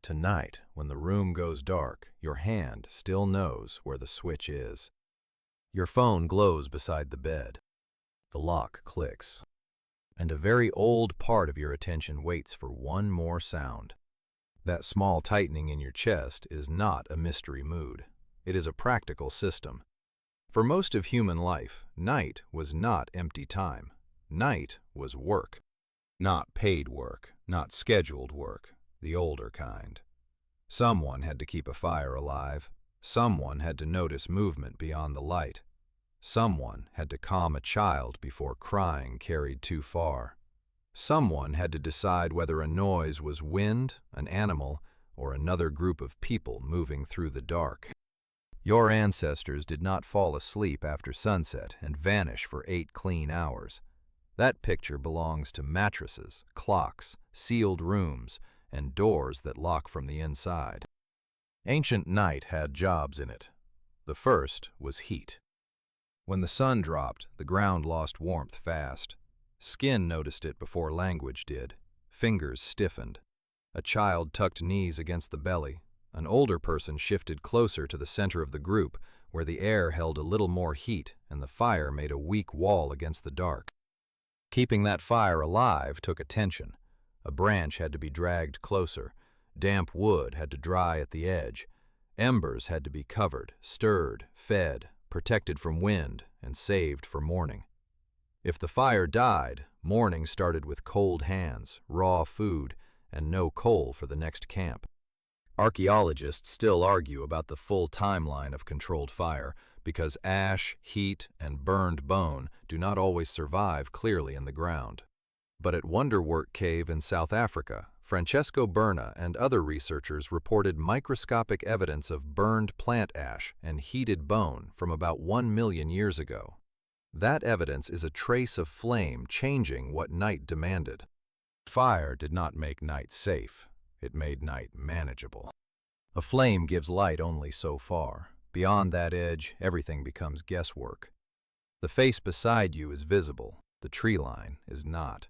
Tonight, when the room goes dark, your hand still knows where the switch is. Your phone glows beside the bed. The lock clicks. And a very old part of your attention waits for one more sound. That small tightening in your chest is not a mystery mood. It is a practical system. For most of human life, night was not empty time. Night was work. Not paid work, not scheduled work, the older kind. Someone had to keep a fire alive. Someone had to notice movement beyond the light. Someone had to calm a child before crying carried too far. Someone had to decide whether a noise was wind, an animal, or another group of people moving through the dark. Your ancestors did not fall asleep after sunset and vanish for 8 clean hours. That picture belongs to mattresses, clocks, sealed rooms, and doors that lock from the inside. Ancient night had jobs in it. The first was heat. When the sun dropped, the ground lost warmth fast. Skin noticed it before language did. Fingers stiffened. A child tucked knees against the belly. An older person shifted closer to the center of the group, where the air held a little more heat and the fire made a weak wall against the dark. Keeping that fire alive took attention. A branch had to be dragged closer. Damp wood had to dry at the edge. Embers had to be covered, stirred, fed, protected from wind, and saved for morning. If the fire died, morning started with cold hands, raw food, and no coal for the next camp. Archaeologists still argue about the full timeline of controlled fire because ash, heat, and burned bone do not always survive clearly in the ground. But at Wonderwork Cave in South Africa, Francesco Berna and other researchers reported microscopic evidence of burned plant ash and heated bone from about 1 million years ago. That evidence is a trace of flame changing what night demanded. Fire did not make night safe. It made night manageable. A flame gives light only so far. Beyond that edge, everything becomes guesswork. The face beside you is visible. The tree line is not.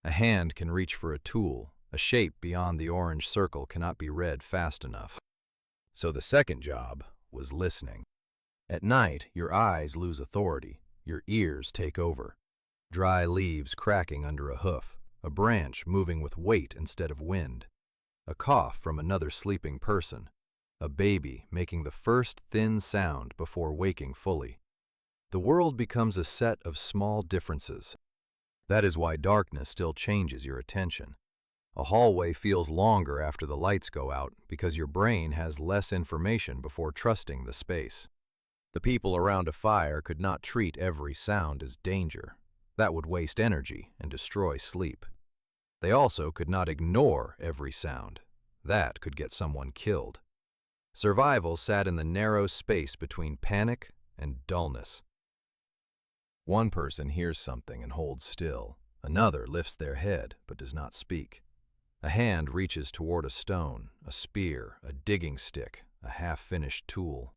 A hand can reach for a tool. A shape beyond the orange circle cannot be read fast enough. So the second job was listening. At night, your eyes lose authority. Your ears take over. Dry leaves cracking under a hoof. A branch moving with weight instead of wind. A cough from another sleeping person. A baby making the first thin sound before waking fully. The world becomes a set of small differences. That is why darkness still changes your attention. A hallway feels longer after the lights go out because your brain has less information before trusting the space. The people around a fire could not treat every sound as danger. That would waste energy and destroy sleep. They also could not ignore every sound. That could get someone killed. Survival sat in the narrow space between panic and dullness. One person hears something and holds still. Another lifts their head but does not speak. A hand reaches toward a stone, a spear, a digging stick, a half-finished tool.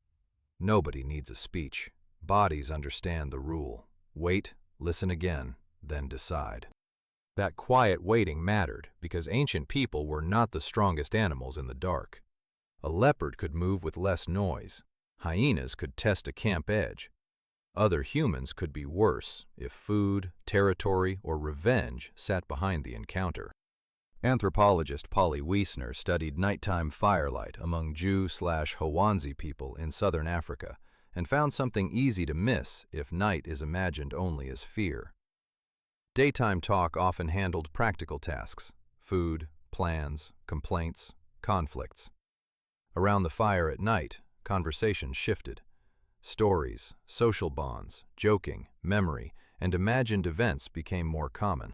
Nobody needs a speech. Bodies understand the rule. Wait, listen again, then decide. That quiet waiting mattered because ancient people were not the strongest animals in the dark. A leopard could move with less noise. Hyenas could test a camp edge. Other humans could be worse if food, territory, or revenge sat behind the encounter. Anthropologist Polly Wiesner studied nighttime firelight among Jew/Hawanzi people in southern Africa and found something easy to miss if night is imagined only as fear. Daytime talk often handled practical tasks: food, plans, complaints, conflicts. Around the fire at night, conversation shifted. Stories, social bonds, joking, memory, and imagined events became more common.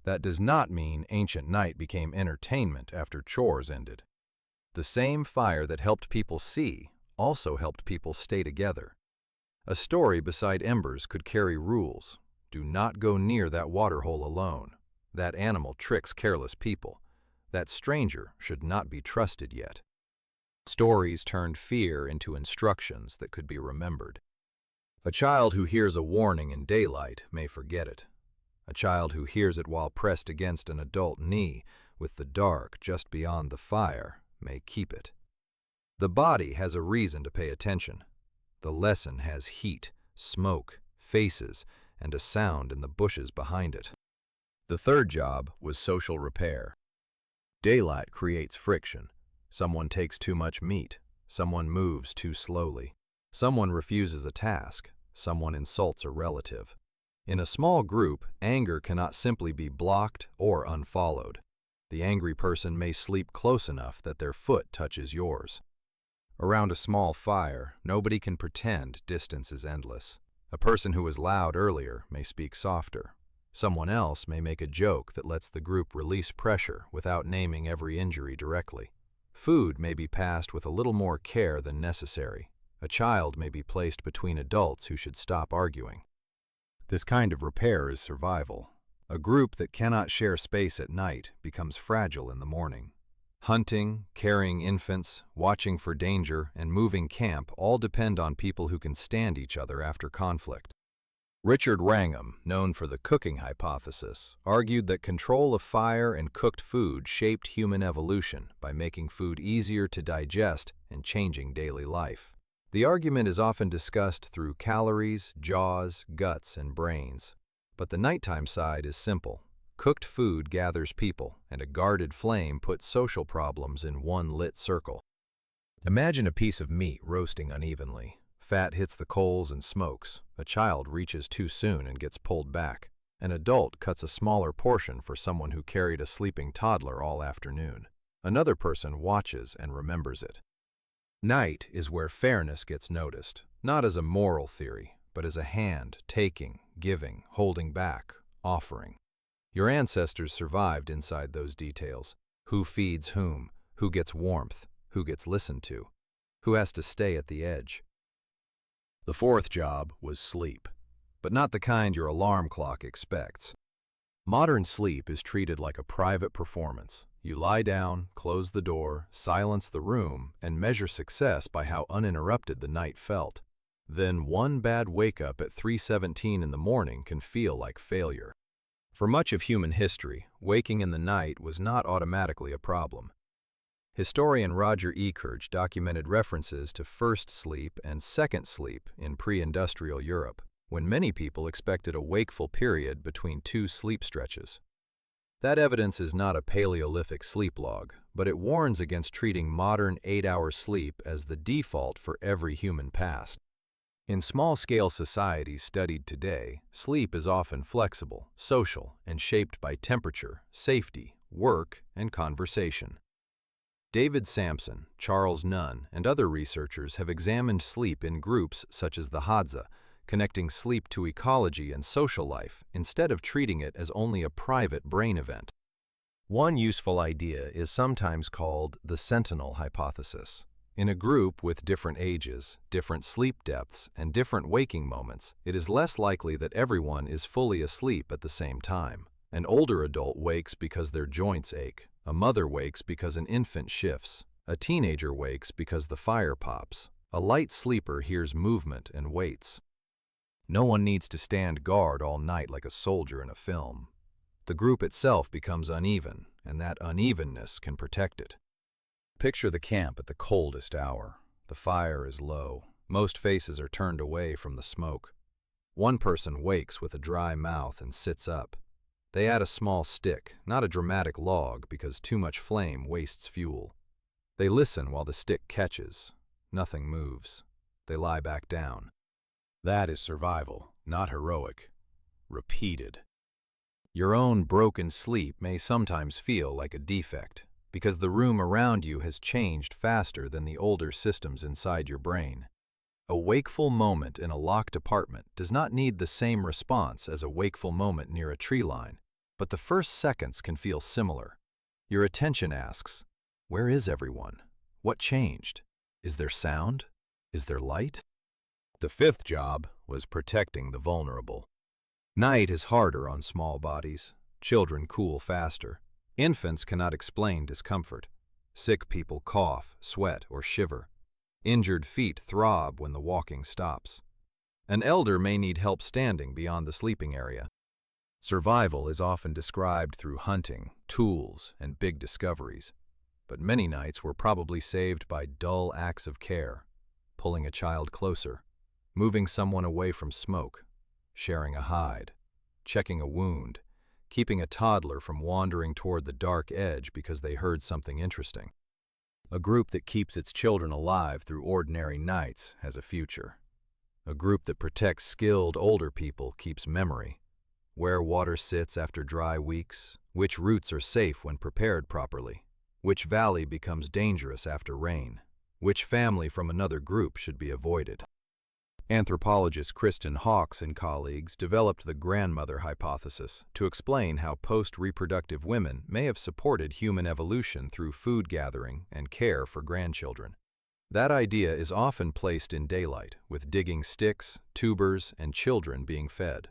That does not mean ancient night became entertainment after chores ended. The same fire that helped people see also helped people stay together. A story beside embers could carry rules. Do not go near that waterhole alone. That animal tricks careless people. That stranger should not be trusted yet. Stories turned fear into instructions that could be remembered. A child who hears a warning in daylight may forget it. A child who hears it while pressed against an adult knee with the dark just beyond the fire, may keep it. The body has a reason to pay attention. The lesson has heat, smoke, faces, and a sound in the bushes behind it. The third job was social repair. Daylight creates friction. Someone takes too much meat. Someone moves too slowly. Someone refuses a task. Someone insults a relative. In a small group, anger cannot simply be blocked or unfollowed. The angry person may sleep close enough that their foot touches yours. Around a small fire, nobody can pretend distance is endless. A person who was loud earlier may speak softer. Someone else may make a joke that lets the group release pressure without naming every injury directly. Food may be passed with a little more care than necessary. A child may be placed between adults who should stop arguing. This kind of repair is survival. A group that cannot share space at night becomes fragile in the morning. Hunting, carrying infants, watching for danger, and moving camp all depend on people who can stand each other after conflict. Richard Wrangham, known for the cooking hypothesis, argued that control of fire and cooked food shaped human evolution by making food easier to digest and changing daily life. The argument is often discussed through calories, jaws, guts, and brains. But the nighttime side is simple. Cooked food gathers people, and a guarded flame puts social problems in one lit circle. Imagine a piece of meat roasting unevenly. Fat hits the coals and smokes. A child reaches too soon and gets pulled back. An adult cuts a smaller portion for someone who carried a sleeping toddler all afternoon. Another person watches and remembers it. Night is where fairness gets noticed, not as a moral theory, but as a hand taking, giving, holding back, offering. Your ancestors survived inside those details. Who feeds whom? Who gets warmth? Who gets listened to? Who has to stay at the edge? The fourth job was sleep, but not the kind your alarm clock expects. Modern sleep is treated like a private performance. You lie down, close the door, silence the room, and measure success by how uninterrupted the night felt. Then one bad wake-up at 3:17 in the morning can feel like failure. For much of human history, waking in the night was not automatically a problem. Historian Roger Eckert documented references to first sleep and second sleep in pre-industrial Europe, when many people expected a wakeful period between two sleep stretches. That evidence is not a Paleolithic sleep log, but it warns against treating modern 8-hour sleep as the default for every human past. In small-scale societies studied today, sleep is often flexible, social, and shaped by temperature, safety, work, and conversation. David Sampson, Charles Nunn, and other researchers have examined sleep in groups such as the Hadza, connecting sleep to ecology and social life instead of treating it as only a private brain event. One useful idea is sometimes called the sentinel hypothesis. In a group with different ages, different sleep depths, and different waking moments, it is less likely that everyone is fully asleep at the same time. An older adult wakes because their joints ache. A mother wakes because an infant shifts. A teenager wakes because the fire pops. A light sleeper hears movement and waits. No one needs to stand guard all night like a soldier in a film. The group itself becomes uneven, and that unevenness can protect it. Picture the camp at the coldest hour. The fire is low. Most faces are turned away from the smoke. One person wakes with a dry mouth and sits up. They add a small stick, not a dramatic log, because too much flame wastes fuel. They listen while the stick catches. Nothing moves. They lie back down. That is survival, not heroic. Repeated. Your own broken sleep may sometimes feel like a defect, because the room around you has changed faster than the older systems inside your brain. A wakeful moment in a locked apartment does not need the same response as a wakeful moment near a tree line, but the first seconds can feel similar. Your attention asks, where is everyone? What changed? Is there sound? Is there light? The fifth job was protecting the vulnerable. Night is harder on small bodies. Children cool faster. Infants cannot explain discomfort. Sick people cough, sweat, or shiver. Injured feet throb when the walking stops. An elder may need help standing beyond the sleeping area. Survival is often described through hunting, tools, and big discoveries, but many nights were probably saved by dull acts of care, pulling a child closer, moving someone away from smoke, sharing a hide, checking a wound, keeping a toddler from wandering toward the dark edge because they heard something interesting. A group that keeps its children alive through ordinary nights has a future. A group that protects skilled older people keeps memory. Where water sits after dry weeks, which routes are safe when prepared properly, which valley becomes dangerous after rain, which family from another group should be avoided. Anthropologist Kristen Hawkes and colleagues developed the grandmother hypothesis to explain how post-reproductive women may have supported human evolution through food gathering and care for grandchildren. That idea is often placed in daylight, with digging sticks, tubers, and children being fed.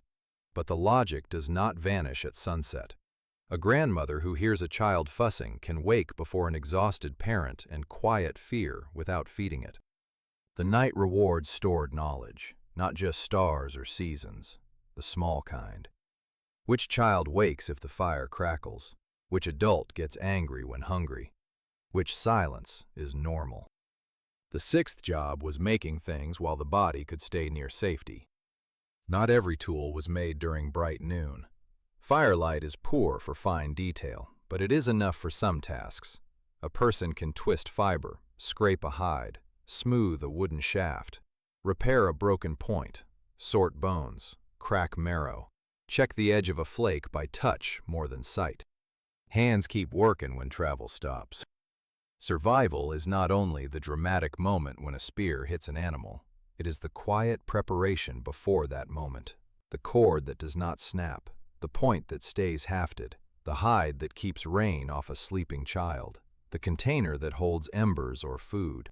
But the logic does not vanish at sunset. A grandmother who hears a child fussing can wake before an exhausted parent and quiet fear without feeding it. The night rewards stored knowledge, not just stars or seasons, the small kind. Which child wakes if the fire crackles? Which adult gets angry when hungry? Which silence is normal? The sixth job was making things while the body could stay near safety. Not every tool was made during bright noon. Firelight is poor for fine detail, but it is enough for some tasks. A person can twist fiber, scrape a hide, smooth a wooden shaft, repair a broken point, sort bones, crack marrow, check the edge of a flake by touch more than sight. Hands keep working when travel stops. Survival is not only the dramatic moment when a spear hits an animal, it is the quiet preparation before that moment, the cord that does not snap, the point that stays hafted, the hide that keeps rain off a sleeping child, the container that holds embers or food.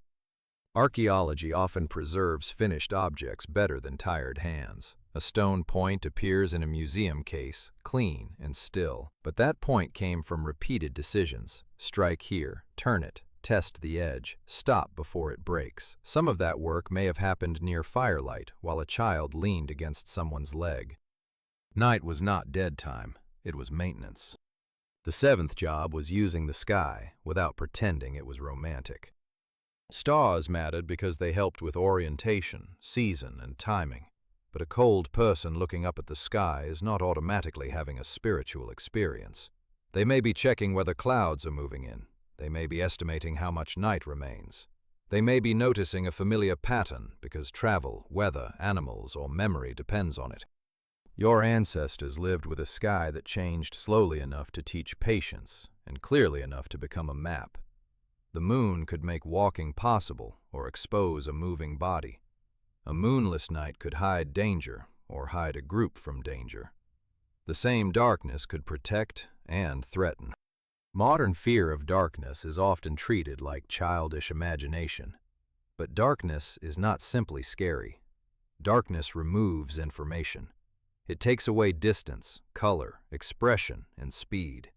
Archaeology often preserves finished objects better than tired hands. A stone point appears in a museum case, clean and still, but that point came from repeated decisions. Strike here, turn it, test the edge, stop before it breaks. Some of that work may have happened near firelight while a child leaned against someone's leg. Night was not dead time, it was maintenance. The seventh job was using the sky without pretending it was romantic. Stars mattered because they helped with orientation, season, and timing. But a cold person looking up at the sky is not automatically having a spiritual experience. They may be checking whether clouds are moving in. They may be estimating how much night remains. They may be noticing a familiar pattern because travel, weather, animals, or memory depends on it. Your ancestors lived with a sky that changed slowly enough to teach patience and clearly enough to become a map. The moon could make walking possible or expose a moving body. A moonless night could hide danger or hide a group from danger. The same darkness could protect and threaten. Modern fear of darkness is often treated like childish imagination. But darkness is not simply scary. Darkness removes information. It takes away distance, color, expression, and speed.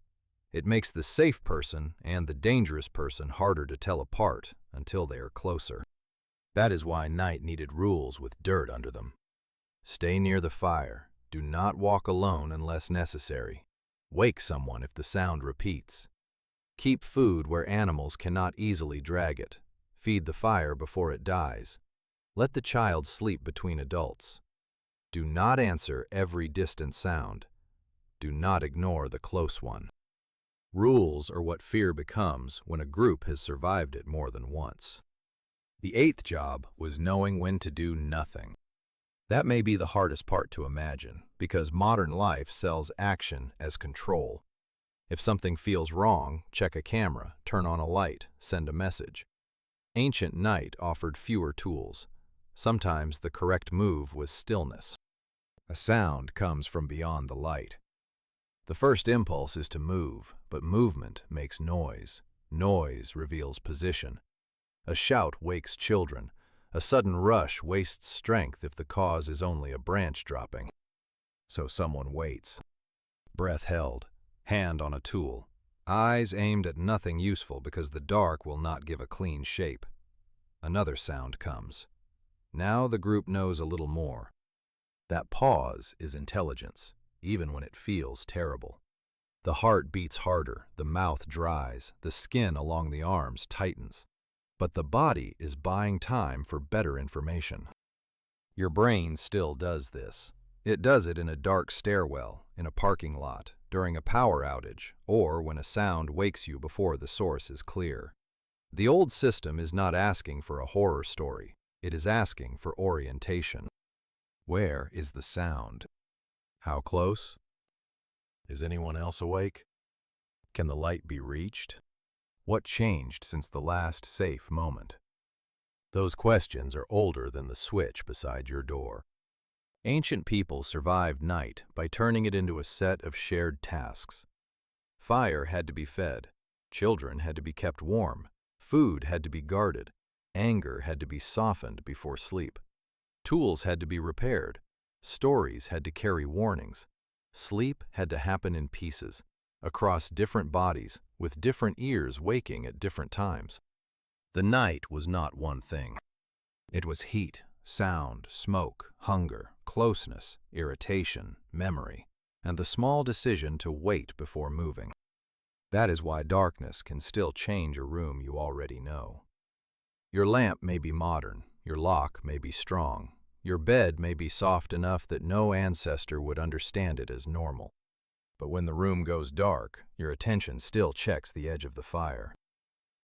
It makes the safe person and the dangerous person harder to tell apart until they are closer. That is why night needed rules with dirt under them. Stay near the fire. Do not walk alone unless necessary. Wake someone if the sound repeats. Keep food where animals cannot easily drag it. Feed the fire before it dies. Let the child sleep between adults. Do not answer every distant sound. Do not ignore the close one. Rules are what fear becomes when a group has survived it more than once. The eighth job was knowing when to do nothing. That may be the hardest part to imagine, because modern life sells action as control. If something feels wrong, check a camera, turn on a light, send a message. Ancient night offered fewer tools. Sometimes the correct move was stillness. A sound comes from beyond the light. The first impulse is to move, but movement makes noise. Noise reveals position. A shout wakes children. A sudden rush wastes strength if the cause is only a branch dropping. So someone waits. Breath held, hand on a tool, eyes aimed at nothing useful because the dark will not give a clean shape. Another sound comes. Now the group knows a little more. That pause is intelligence. even when it feels terrible. The heart beats harder, the mouth dries, the skin along the arms tightens. But the body is buying time for better information. Your brain still does this. It does it in a dark stairwell, in a parking lot, during a power outage, or when a sound wakes you before the source is clear. The old system is not asking for a horror story. It is asking for orientation. Where is the sound? How close? Is anyone else awake? Can the light be reached? What changed since the last safe moment? Those questions are older than the switch beside your door. Ancient people survived night by turning it into a set of shared tasks. Fire had to be fed, children had to be kept warm, food had to be guarded, anger had to be softened before sleep. Tools had to be repaired, stories had to carry warnings. Sleep had to happen in pieces, across different bodies, with different ears waking at different times. The night was not one thing. It was heat, sound, smoke, hunger, closeness, irritation, memory, and the small decision to wait before moving. That is why darkness can still change a room you already know. Your lamp may be modern, your lock may be strong, your bed may be soft enough that no ancestor would understand it as normal. But when the room goes dark, your attention still checks the edge of the fire.